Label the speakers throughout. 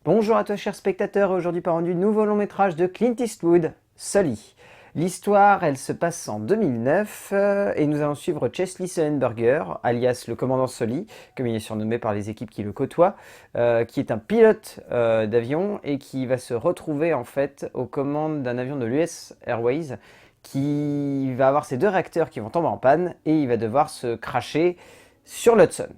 Speaker 1: Bonjour à toi chers spectateurs, aujourd'hui parlons du nouveau long métrage de Clint Eastwood, Sully. L'histoire, elle se passe en 2009 et nous allons suivre Chesley Sullenberger, alias le commandant Sully, comme il est surnommé par les équipes qui le côtoient, qui est un pilote d'avion et qui va se retrouver en fait aux commandes d'un avion de l'US Airways qui va avoir ses deux réacteurs qui vont tomber en panne et il va devoir se crasher sur l'Hudson.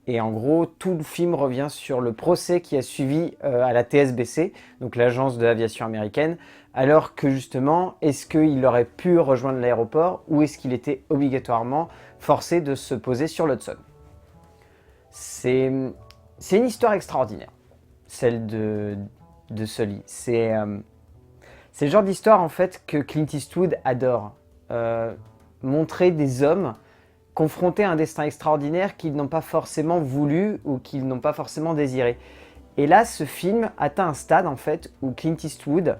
Speaker 1: Et en gros, tout le film revient sur le procès qui a suivi à la TSBC, donc l'agence de l'aviation américaine, alors que justement, est-ce qu'il aurait pu rejoindre l'aéroport ou est-ce qu'il était obligatoirement forcé de se poser sur l'Hudson. C'est une histoire extraordinaire, celle de Sully. C'est le genre d'histoire en fait que Clint Eastwood adore. Montrer des hommes confrontés à un destin extraordinaire qu'ils n'ont pas forcément voulu ou qu'ils n'ont pas forcément désiré. Et là, ce film atteint un stade en fait où Clint Eastwood,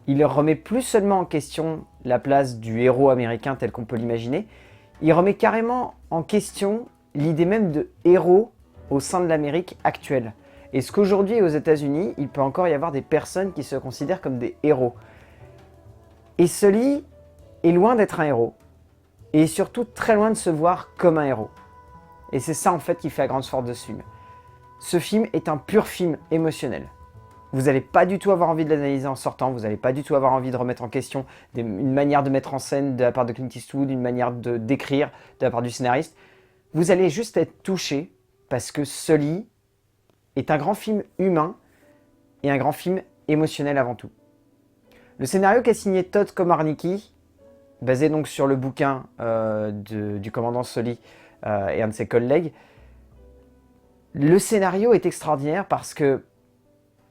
Speaker 1: il remet plus seulement en question la place du héros américain tel qu'on peut l'imaginer, il remet carrément en question l'idée même de héros au sein de l'Amérique actuelle. Est-ce qu'aujourd'hui aux États-Unis, il peut encore y avoir des personnes qui se considèrent comme des héros? Et Sully est loin d'être un héros. Et surtout très loin de se voir comme un héros. Et c'est ça en fait qui fait la grande force de ce film. Ce film est un pur film émotionnel. Vous n'allez pas du tout avoir envie de l'analyser en sortant, vous n'allez pas du tout avoir envie de remettre en question une manière de mettre en scène de la part de Clint Eastwood, une manière d'écrire de la part du scénariste. Vous allez juste être touché parce que Sully est un grand film humain et un grand film émotionnel avant tout. Le scénario qu'a signé Todd Komarnicki, basé donc sur le bouquin du commandant Sully et un de ses collègues. Le scénario est extraordinaire parce que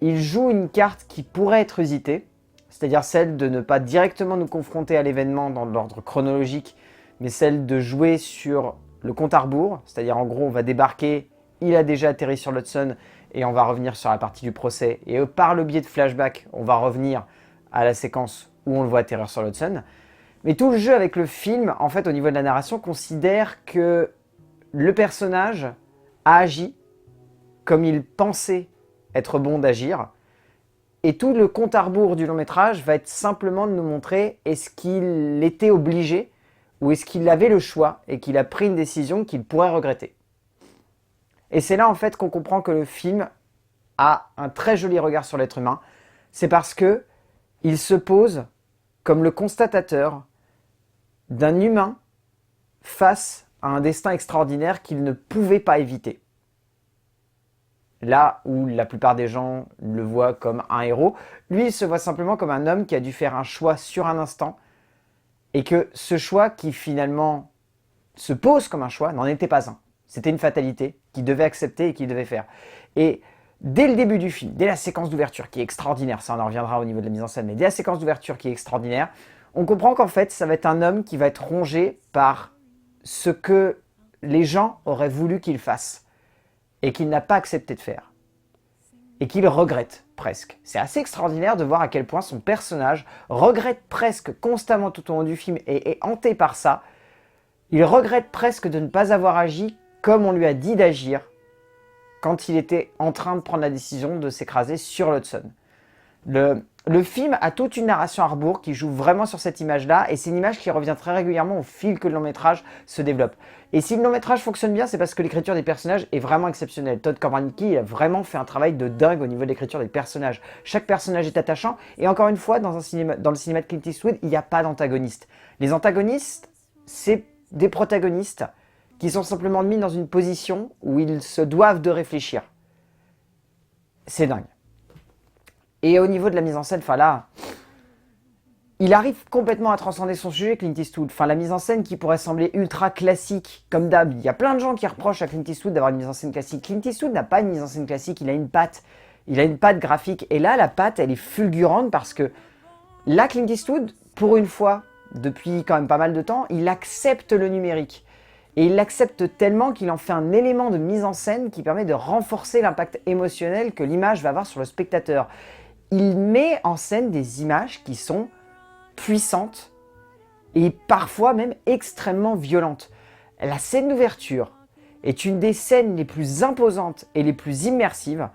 Speaker 1: il joue une carte qui pourrait être usitée, c'est-à-dire celle de ne pas directement nous confronter à l'événement dans l'ordre chronologique, mais celle de jouer sur le compte à rebours, c'est-à-dire en gros on va débarquer, il a déjà atterri sur l'Hudson et on va revenir sur la partie du procès et par le biais de flashback, on va revenir à la séquence où on le voit atterrir sur l'Hudson. Mais tout le jeu avec le film, en fait, au niveau de la narration, considère que le personnage a agi comme il pensait être bon d'agir. Et tout le compte à rebours du long métrage va être simplement de nous montrer est-ce qu'il était obligé ou est-ce qu'il avait le choix et qu'il a pris une décision qu'il pourrait regretter. Et c'est là en fait qu'on comprend que le film a un très joli regard sur l'être humain. C'est parce que il se pose comme le constatateur d'un humain face à un destin extraordinaire qu'il ne pouvait pas éviter. Là où la plupart des gens le voient comme un héros, lui il se voit simplement comme un homme qui a dû faire un choix sur un instant et que ce choix qui finalement se pose comme un choix n'en était pas un. C'était une fatalité qu'il devait accepter et qu'il devait faire. Et dès le début du film, dès la séquence d'ouverture qui est extraordinaire, ça on en reviendra au niveau de la mise en scène, mais dès la séquence d'ouverture qui est extraordinaire, on comprend qu'en fait, ça va être un homme qui va être rongé par ce que les gens auraient voulu qu'il fasse et qu'il n'a pas accepté de faire. Et qu'il regrette presque. C'est assez extraordinaire de voir à quel point son personnage regrette presque constamment tout au long du film et est hanté par ça. Il regrette presque de ne pas avoir agi comme on lui a dit d'agir quand il était en train de prendre la décision de s'écraser sur l'Hudson. Le film a toute une narration à rebours qui joue vraiment sur cette image-là, et c'est une image qui revient très régulièrement au fil que le long métrage se développe. Et si le long métrage fonctionne bien, c'est parce que l'écriture des personnages est vraiment exceptionnelle. Todd Komarnicki a vraiment fait un travail de dingue au niveau de l'écriture des personnages. Chaque personnage est attachant, et encore une fois, dans le cinéma de Clint Eastwood, il n'y a pas d'antagoniste. Les antagonistes, c'est des protagonistes qui sont simplement mis dans une position où ils se doivent de réfléchir. C'est dingue. Et au niveau de la mise en scène, enfin là, il arrive complètement à transcender son sujet, Clint Eastwood. Enfin, la mise en scène qui pourrait sembler ultra classique, comme d'hab. Il y a plein de gens qui reprochent à Clint Eastwood d'avoir une mise en scène classique. Clint Eastwood n'a pas une mise en scène classique, il a une patte. Il a une patte graphique. Et là, la patte, elle est fulgurante parce que là, Clint Eastwood, pour une fois, depuis quand même pas mal de temps, il accepte le numérique. Et il l'accepte tellement qu'il en fait un élément de mise en scène qui permet de renforcer l'impact émotionnel que l'image va avoir sur le spectateur. Il met en scène des images qui sont puissantes et parfois même extrêmement violentes. La scène d'ouverture est une des scènes les plus imposantes et les plus immersives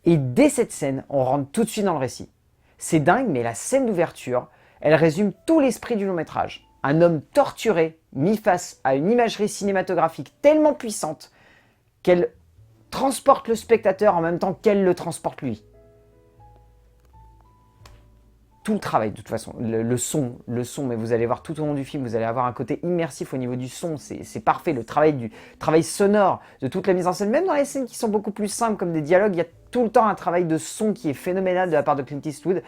Speaker 1: Et dès cette scène, on rentre tout de suite dans le récit. C'est dingue, mais la scène d'ouverture, elle résume tout l'esprit du long métrage. Un homme torturé, mis face à une imagerie cinématographique tellement puissante qu'elle transporte le spectateur en même temps qu'elle le transporte lui. Tout le travail, de toute façon, le son, mais vous allez voir tout au long du film, vous allez avoir un côté immersif au niveau du son, c'est parfait, le travail sonore, de toute la mise en scène, même dans les scènes qui sont beaucoup plus simples, comme des dialogues, il y a tout le temps un travail de son qui est phénoménal de la part de Clint Eastwood.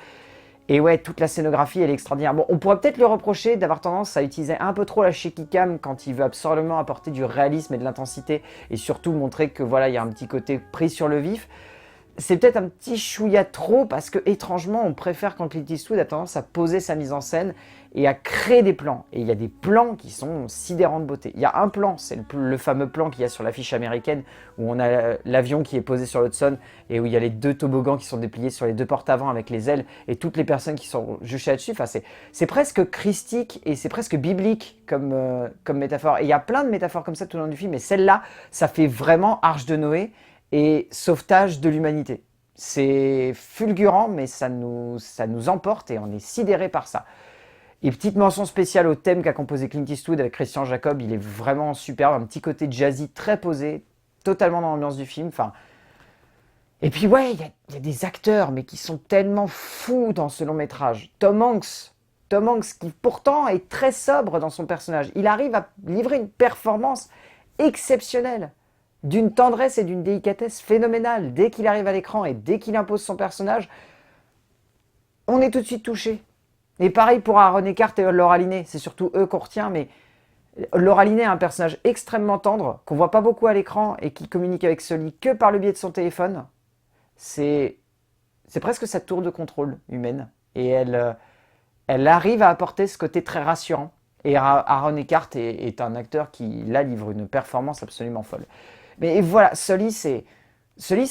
Speaker 1: Et ouais, toute la scénographie, elle est extraordinaire. Bon, on pourrait peut-être lui reprocher d'avoir tendance à utiliser un peu trop la shaky cam quand il veut absolument apporter du réalisme et de l'intensité, et surtout montrer que voilà, il y a un petit côté pris sur le vif. C'est peut-être un petit chouïa trop parce que étrangement on préfère quand Clint Eastwood a tendance à poser sa mise en scène et à créer des plans. Et il y a des plans qui sont sidérants de beauté. Il y a un plan, c'est le fameux plan qu'il y a sur l'affiche américaine où on a l'avion qui est posé sur l'Hudson et où il y a les deux toboggans qui sont dépliés sur les deux portes avant avec les ailes et toutes les personnes qui sont juchées là-dessus. Enfin, c'est presque christique et c'est presque biblique comme métaphore. Et il y a plein de métaphores comme ça tout au long du film, mais celle-là, ça fait vraiment Arche de Noé et sauvetage de l'humanité. C'est fulgurant, mais ça nous emporte et on est sidéré par ça. Et petite mention spéciale au thème qu'a composé Clint Eastwood avec Christian Jacob, il est vraiment superbe, un petit côté jazzy très posé, totalement dans l'ambiance du film. Enfin, et puis ouais, il y a des acteurs, mais qui sont tellement fous dans ce long métrage. Tom Hanks qui pourtant est très sobre dans son personnage, il arrive à livrer une performance exceptionnelle, d'une tendresse et d'une délicatesse phénoménale. Dès qu'il arrive à l'écran et dès qu'il impose son personnage, on est tout de suite touché. Et pareil pour Aaron Eckhart et Laura Linney, c'est surtout eux qu'on retient, mais Laura Linney a un personnage extrêmement tendre, qu'on voit pas beaucoup à l'écran et qui communique avec Sully que par le biais de son téléphone. C'est presque sa tour de contrôle humaine. Et elle arrive à apporter ce côté très rassurant. Et Aaron Eckhart est un acteur qui, là, livre une performance absolument folle. Mais voilà, Sully, c'est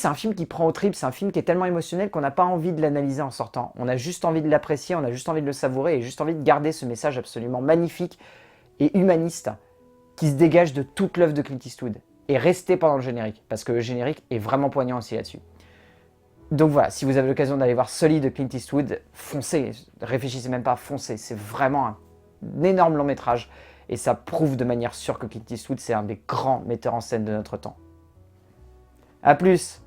Speaker 1: un film qui prend au tripes, c'est un film qui est tellement émotionnel qu'on n'a pas envie de l'analyser en sortant. On a juste envie de l'apprécier, on a juste envie de le savourer et juste envie de garder ce message absolument magnifique et humaniste qui se dégage de toute l'œuvre de Clint Eastwood. Et rester pendant le générique, parce que le générique est vraiment poignant aussi là-dessus. Donc voilà, si vous avez l'occasion d'aller voir Sully de Clint Eastwood, foncez, réfléchissez même pas, foncez. C'est vraiment un énorme long métrage et ça prouve de manière sûre que Clint Eastwood c'est un des grands metteurs en scène de notre temps. A plus!